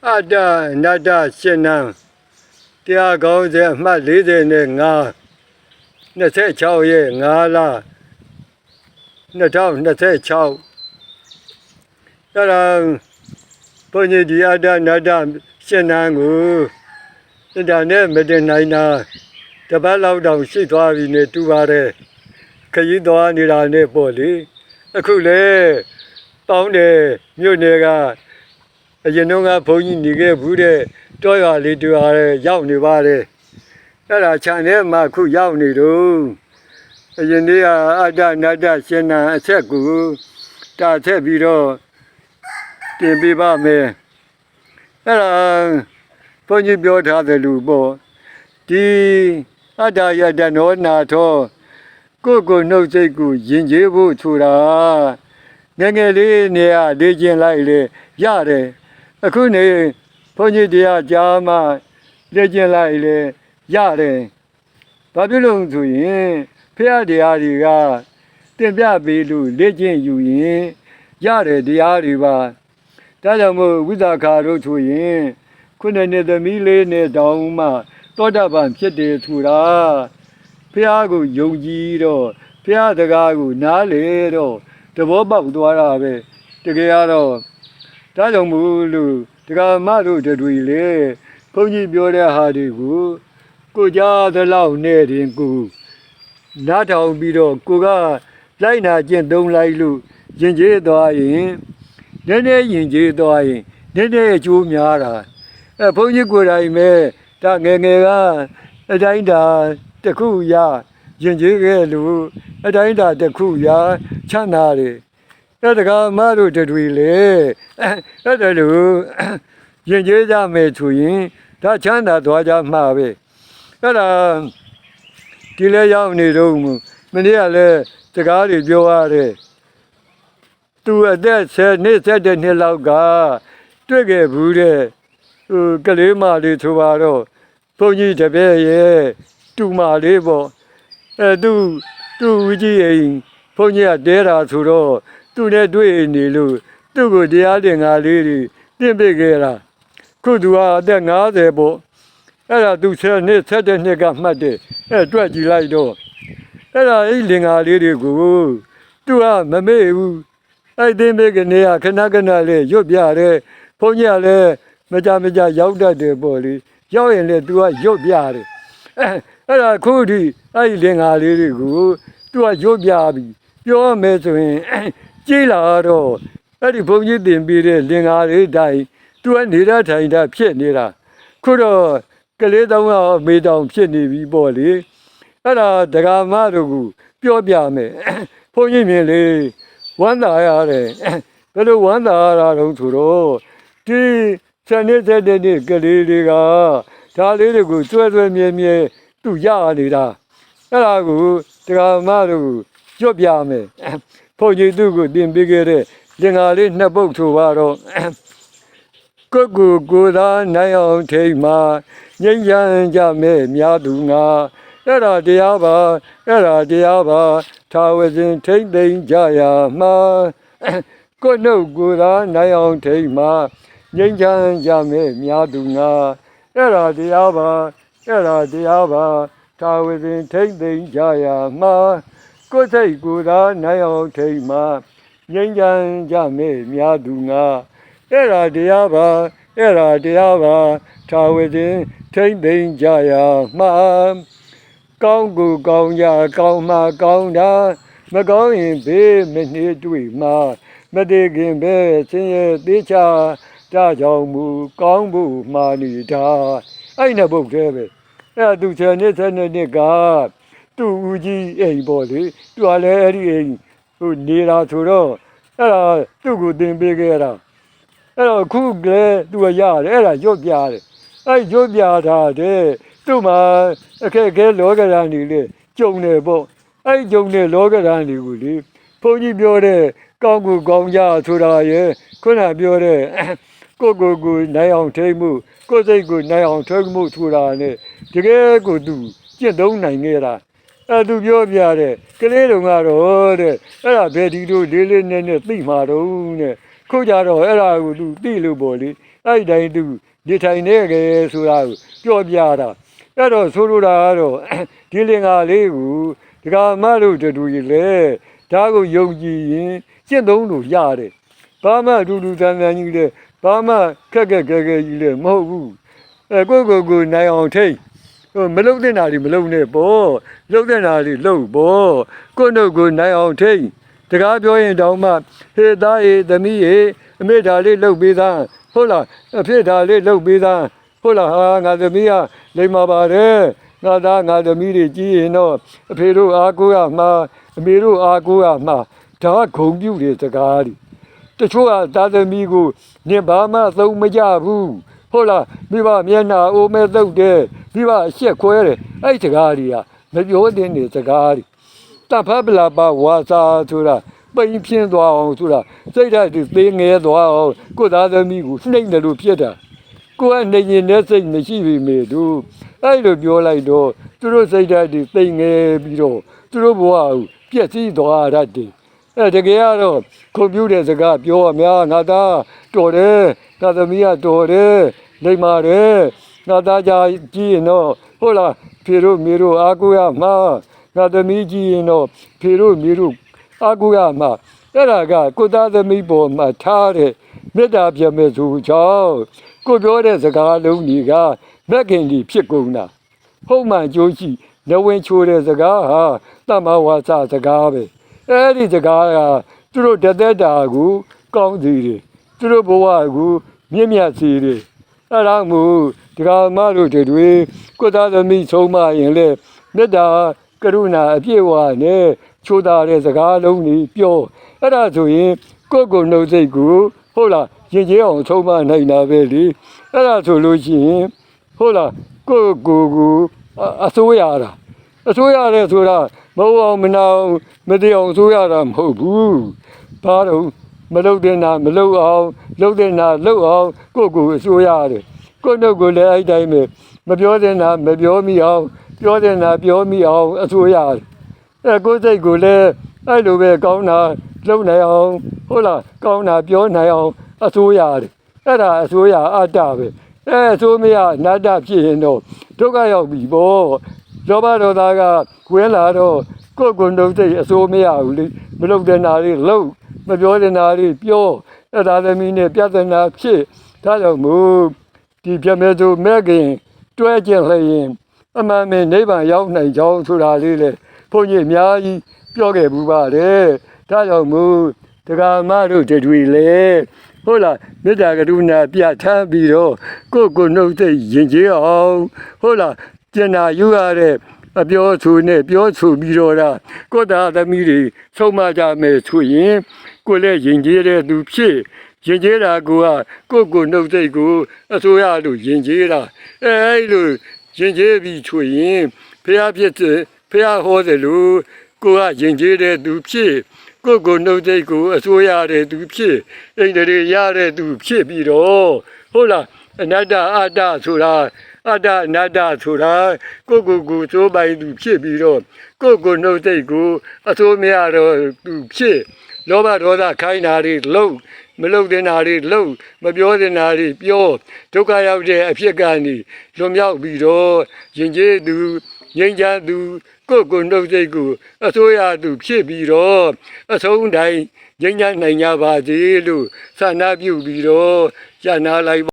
အတ္တနတ္တရှင်နံတရားကောင်းစဉ်အမှတ်45 26ရက်5လ2026အဲ့ဒါဘုန်းကြီးဒီအတ္တနတ္တရှင်နံကိုအင်တာနက်မတင်နိုင်တာတပတ်လောက်တောင်ရှိသွားပြီနဲ့တူပါတယ်ခရီးသွားနေတာနဲ့ပေါ့လေအခုလေတောင်းတယ်မြို့နယ်ကအရင်တော့ကဘုန်းကြီးနေခဲ့ဘူးတဲ့တောရွာလေးတူအားရောက်နေပါတယ်အဲ့ဒါခြံထဲမှာခုရောက်နေတော့အရင်နေ့ကအတ္တနတ္တရှင်နံအချက်ကိုတာချက်ပြီးတော့တင်ပြပါမယ်အဲ့ဒါဘုန်းကြီးပြောထားတယ်လို့ပေါ့ဒီအတ္တယတနောနာထောကိုနှုတ်စိတ်ကိုယဉ်ကျေးဖို့ဆိုတာငယ်ငယ်လေးနေရလေ့ကျင့်လိုက်လေရတယ်အခုနေဘုန်းကြီးတရားကြားမှလေ့ကျင့်လိုက်လေရတယ်ဘာဖြစ်လို့ဆိုရင်ဖရာတရားတွေကတင်ပြပေးလို့လေ့ကျင့်ယူရင်ရတယ်တရားတွေပါဒါကြောင့်မို့ဝိသခါတို့ဆိုရင်ခုနှစ်သမီးလေးနဲ့တောင်းမှသောတာပန်ဖြစ်တယ်ဆိုတာဖရာကိုယုံကြည်တော့ဖရာတကားကိုနားလေတော့သဘောပေါက်သွားတာပဲတကယ်ကတော့ဒါကြောင့်မို့လို့ဒကာမတို့တွေလေဘုန်းကြီးပြောတဲ့ဟာတွေကိုကိုကြားသလောက်နဲ့တင်ကိုနားထောင်ပြီးတော့ကိုကလိုက်နာကျင့်သုံးလိုက်လို့ယဉ်ကျေးသွားရင်နည်းနည်းယဉ်ကျေးသွားရင်နည်းနည်းအကျိုးများတာဘုန်းကြီးကိုယ်တိုင်ပဲဒါငယ်ငယ်ကအတိုင်းတာတစ်ခုရယဉ်ကျေးခဲ့လို့အတိုင်းတာတစ်ခုရချမ်းသာတယ်အဲ့ဒါကမတို့တွေလေအဲ့ဒါလို့ယဉ်ကျေးကြမယ်ဆိုရင်ဒါချမ်းသာသွားကြမှာပဲအဲ့ဒါဒီလဲရောက်နေတော့မနေ့ကလည်းစကားတွေပြောရတယ်သူအသက်17နှစ်လောက်ကတွေ့ခဲ့ဘူးတဲ့ကလေးမလေးဆိုပါတော့ဘုန်းကြီးတပည့်ရဲ့တူမလေးပေါ့သူဝကြီးအိမ်ဘုန်းကြီးကတဲတာဆိုတော့သူနဲ့တွေ့နေလို့သူ့ကိုတရားသင်္ကာလေးတွေသင်ပေးခဲ့တာခုသူကအသက်50ပေါ့အဲ့ဒါသူ17နှစ်ကမှတ်တယ်တွက်ကြည့်လိုက်တော့အဲ့ဒါအဲ့လင်္ကာလေးတွေကိုသူကမမေ့ဘူးအဲ့သင်ပေးကနေကခဏလေးရွတ်ပြတယ်ဘုန်းကြီးကလည်းမကြရောက်တတ်တယ်ပေါ့လေရောက်ရင်လည်းသူကရွတ်ပြတယ်အဲ့ဒါခုထိအဲ့လင်္ကာလေးတွေကိုသူကရွတ်ပြပြီပြောမယ်ဆိုရင်ကြည်လာတော့အဲ့ဒီဘုန်းကြီးတင်ပြီးတဲ့လင်္ကာလေးတိုင်းသူကနေတာထိုင်တာဖြစ်နေတာခုတော့ကလေးတောင်းအမေတောင်ဖြစ်နေပြီပေါ့လေအဲ့ဒါဒကာမတို့ကပြောပြမယ်ဘုန်းကြီးမြင်လေဝမ်းသာရတယ်ဘယ်လိုဝမ်းသာရတာတော့ဆိုတော့ဒီစနေတဲ့ကလေးတွေကဒါလေးတွေကိုကျွဲမြဲသူရနေတာအဲ့ဒါကိုဒကာမတို့ကြွပြမယ်ဘုန်းကြီးသူ့ကိုတင်ပေးခဲ့တဲ့လင်္ကာလေးနှစ်ပုဒ်ဆိုတော့ကိုသာနိုင်အောင်ထိတ်မှာငြိမ်းချမ်းကြမဲ့များသူငါအဲ့ဒါတရားပါသာဝစဉ်ထိမ့်သိမ့်ကြရမှာကိုနှုတ်ကိုသာနိုင်အောင်ထိတ်မှာငြိမ်းချမ်းကြမဲ့များသူငါအဲ့ဒါတရားပါသာဝစဉ်ထိမ့်သိမ့်ကြရမှာကိုယ်စိတ်ကိုသာနိုင်အောင်ထိတ်မှာငြိမ်းချမ်းကြမဲ့များသူငါအဲ့ဒါတရားပါသာဝစဉ်ထိမ့်သိမ့်ကြရမှာကောင်းကိုကောင်းကြကောင်းမှကောင်းတာမကောင်းရင်ဘေးမနှေးတွေ့မှာမတည်ခင်ပဲဆင်းရဲသေးချာဒါကြောင့်မူကောင်းဖို့မှာနေတာအဲ့နဲ့ဘုတ်သေးပဲအဲ့သူ7နှစ်ကသူ့ဦးကြီးအိမ်ပေါ့လေသူကလည်းအဲ့ဒီအိမ်နေတာဆိုတော့အဲ့ဒါသူ့ကိုသင်ပေးခဲ့တာအဲ့တော့ခုကလေးသူကရတယ်အဲ့ဒါရွတ်ပြတယ်အဲ့ရွတ်ပြတာတဲ့သူ့မှာအခက်အခဲလောကဓာတ်တွေလေကြုံနေပေါ့အဲ့ကြုံနေလောကဓာတ်တွေကိုလေဘုန်းကြီးပြောတဲ့ကောင်းကိုကောင်းကြဆိုတာရဲ့ခုနပြောတဲ့ကိုနိုင်အောင်ထိမှုကိုယ်စိတ်ကိုနိုင်အောင်ထိမှုဆိုတာနဲ့တကယ်ကိုသူကျင့်သုံးနိုင်ခဲ့တာသူပြောပြတဲ့ကလေးတုန်းကတော့တဲ့အဲ့ဒါဘယ်ဒီလိုလေးနက်သိမှာတော့တဲ့ခုကြတော့အဲ့ဒါကိုသူသိလို့ပေါ့လေ အဲ့တိုင်းသူနေထိုင်နေကြဆိုတာကိုပြောပြတာအဲ့တော့ဆိုလိုတာကတော့ဒီလင်္ကာလေးကိုဒကာမတို့တူကြီးလေဒါကိုယုံကြည်ရင်ကျင့်သုံးလို့ရတယ်ဘာမှအတူတူတန်တန်ကြီးလေဘာမှခက်ခက်ခဲခဲကြီးလေမဟုတ်ဘူးကိုနိုင်အောင်ထိတ်မလုံတဲ့နာတွေမလုံနဲ့ပေါ့လုံတဲ့နာတွေလုံပေါ့ကိုနှုတ်ကိုနိုင်အောင်ထိတ်တကားပြောရင်တောင်မှဟေးသားဟေးသမီးဟေးအမေဒါလေးလှုပ်ပေးသားဟုတ်လားအဖေဒါလေးလှုပ်ပေးသားဟုတ်လားဟာငါသမီးကလိမ္မာပါတယ်ငါသားငါသမီးတွေကြီးရင်တော့အဖေတို့အားကိုးရမှာအမေတို့အားကိုးရမှာဒါကဂုံပြုတဲ့စကားတွေတချို့ကသားသမီးကိုနင်ဘာမှသုံးမကြဘူးဟုတ်လားမိဘမျက်နှာအိုးမဲ့သုတ်တယ်မိဘအရှက်ခွဲတယ်အဲ့စကားတွေကမပြောတဲ့နေစကားတွေတဖတ်ပလာပါဝါစာဆိုတာပိန်ပြင်းသွားအောင်ဆိုတာစိတ်ဓာတ်တွေသေးငယ်သွားအောင်ကိုသားသမီးကိုနှိမ့်တယ်လို့ဖြစ်တာကိုကနေရင်နဲ့စိတ်မရှိပြီမေတို့အဲ့လိုပြောလိုက်တော့သူတို့စိတ်ဓာတ်တွေသိငယ်ပြီးတော့သူတို့ဘဝကိုပြည့်စည်သွားတတ်တယ်တကယ်ကတော့ကွန်ပျူတာစကားပြောရများငါသားတော်တယ်ငါသမီးကတော်တယ်လိမ္မာတယ်ငါသားကြကြီးရင်တော့ဟုတ်လားဖေတို့မေတို့အားကိုးရမှာငါသမီးကြီးရင်တော့ဖေတို့မေတို့အားကိုးရမှာအဲ့ဒါကကိုသားသမီးပေါ်မှာထားတဲ့မေတ္တာပြမဲ့သူကြောင့်ကိုပြောတဲ့စကားလုံးကြီးကမက်ခင်ကြီးဖြစ်ကုန်တာဟုတ်မှန်ကြိုးရှိနဝင်ချိုးတဲ့စကားဟာတမ္မာဝါစာစကားပဲအဲ့ဒီစကားကသူတို့တသက်တာကိုကောင်းစီတယ်သူတို့ဘဝကိုမြင့်မြတ်စေတယ်အဲ့ဒါမို့ဒကာမတို့တွေကိုသားသမီးဆုံးမရင်လေမေတ္တာကရုဏာအပြည့်အဝနဲ့ချိုးသားတဲ့စကားလုံးကြီးပြောအဲ့ဒါဆိုရင်ကိုနှုတ်စိတ်ကိုဟုတ်လားရင်ကျေးအောင်ဆုံးမနိုင်တာပဲလေအဲ့ဒါဆိုလို့ရှိရင်ဟုတ်လားကိုအစိုးရတာအစိုးရတယ်ဆိုတာမဟုတ်အောင်မနာအောင်မတည်အောင်အစိုးရတာမဟုတ်ဘူးဘာလို့မလုပ်တဲ့နာမလုပ်အောင်လုပ်တဲ့နာလုပ်အောင်ကိုအစိုးရတယ်ကိုနှုတ်ကိုလည်းအဲ့တိုင်းပဲမပြောတဲ့နာမပြောမိအောင်ပြောတဲ့နာပြောမိအောင်အစိုးရတယ်ကိုစိတ်ကိုလည်းအဲ့လိုပဲကောင်းတာလုပ်နိုင်အောင်ဟုတ်လားကောင်းတာပြောနိုင်အောင်အစိုးရတယ်အဲ့ဒါအစိုးရအတ္တပဲအစိုးမရနတ္တဖြစ်ရင်တော့ဒုက္ခရောက်ပြီပေါ့လောဘဒေါသကဝင်လာတော့ကိုနှုတ်စိတ်အစိုးမရဘူးလေမလုပ်တဲ့နာတွေလုပ်မပြောတဲ့နာတွေပြောအဲ့ဒါသမီးနဲ့ပြဿနာဖြစ်ဒါကြောင့်မို့ဒီပြမဲဆိုမဲ့ခင်တွဲကျင်လျင်အမှန်ပဲနိဗ္ဗာန်ရောက်နိုင်ကြောင်းဆိုတာလေးလေဘုန်းကြီးအများကြီးပြောခဲ့ဘူးပါတယ်ဒါကြောင့်မို့ဒကာမတို့တွေလေဟုတ်လားမေတ္တာကရုဏာပြထမ်းပြီးတော့ကိုနှုတ်စိတ်ယဉ်ကျေးအောင်ဟုတ်လားကျင်နာယူရတဲ့အပြောဆိုနဲ့ပြောဆိုပြီးတော့ကိုသားသမီးတွေဆုံးမကြမယ်ဆိုရင်ကိုလည်းယဉ်ကျေးတဲ့သူဖြစ်ယဉ်ကျေးတာကိုနှုတ်စိတ်ကိုအစိုးရလို့ယဉ်ကျေးတာအဲ့လိုယဉ်ကျေးပြီးဆိုရင်ဖះဖြစ်ဖះဟောတယ်လို့ကိုယဉ်ကျေးတဲ့သူဖြစ်ကိုနှုတ်စိတ်ကိုအစိုးရတဲ့သူဖြစ်အိန္ဒြေရတဲ့သူဖြစ်ပြီးတော့ဟုတ်လားအနတ္တအတ္တဆိုတာအတ္တအနတ္တဆိုတာကိုစိုးပိုင်သူဖြစ်ပြီးတော့ကိုနှုတ်စိတ်ကိုအစိုးမရတော့သူဖြစ်လောဘဒေါသခိုင်းတာတွေလုံးမလုပ်တဲ့နာတွေလုံးမပြောတဲ့နာတွေပြောဒုက္ခရောက်တဲ့အဖြစ်ကနေလွန်မြောက်ပြီးတော့ယဉ်ကျေးသူငြိမ်းချမ်းသူကိုနှုတ်စိတ်ကိုအစိုးရသူဖြစ်ပြီးတော့အဆုံးတိုင်းငြိမ်းချမ်းနိုင်ကြပါစေလို့ဆန္ဒပြုပြီးတော့ရနာလိုက်